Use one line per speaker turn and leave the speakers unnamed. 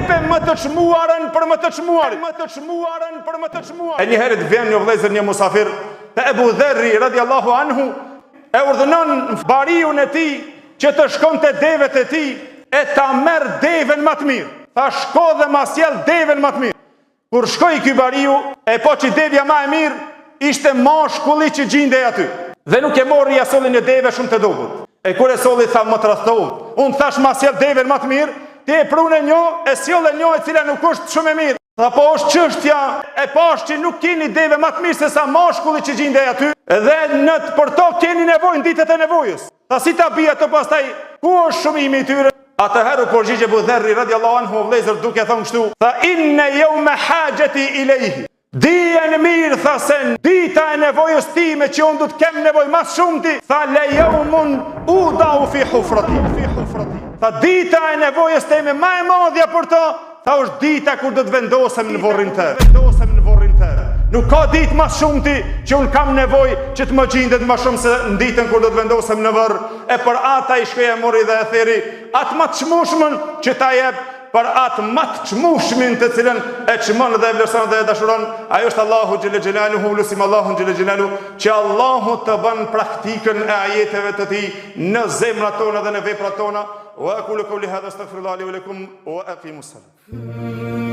jepe më të çmuarën për më të çmuarin. E një herë vjen një vëllezër, një musafir te Ebu Dherri radiallahu anhu, e urdhënon bariun e tij që të shkonte devet e tij e ta merr deven më të mirë. Tha shko dhe ma sjell deven më të mirë. Kur shkoi ky bariu, e po që devja më e mirë ishte mashkulli që gjindej aty. Dhe nuk e mori ja solli një deve shumë të dobët. E kur e solli tha më tradhtohu. Unë thash ma sjell deven më të mirë, ti e prunë një, e sjell një e cila nuk është shumë e mirë. Tha po është çështja e pash që nuk keni deve më të mirë se sa mashkulli që gjindej aty, dhe për to keni nevojë në ditët e nevojës. Tha si ta bie ato pastaj, ku është shumimi i tyre? Atëherë përgjigje Abu Dherri radiallahu anhu vëllezër duke thonë kështu, tha inne yawma hajati ilayhi. Dije në mirë, tha se dita e nevojës time që unë du të kem nevojë mas shumë ti, tha le yawmun udau fi hufrati. Tha dita e nevojës time më e madhja për to, tha është dita kur do të vendosem në vorrin tënd. Nuk ka ditë mas shumë ti që unë kam nevojë që të më gjendet më shumë se në ditën kur do të vendosem në varr. E për ata i shkoi e mori dhe e theri atë më të çmueshmën që ta jep për atë më të çmueshmin të cilën e çmon dhe e vlerëson dhe e dashuron. Ajo është Allahu xhelle xhelaluhu, lutim Allahun xhelle xhelaluhu që Allahu të bën praktikën e ajeteve të tij në zemrat tona dhe në veprat tona. Wa aqulu qawli hadha astaghfirullahi li wa lakum wa aqimus salam.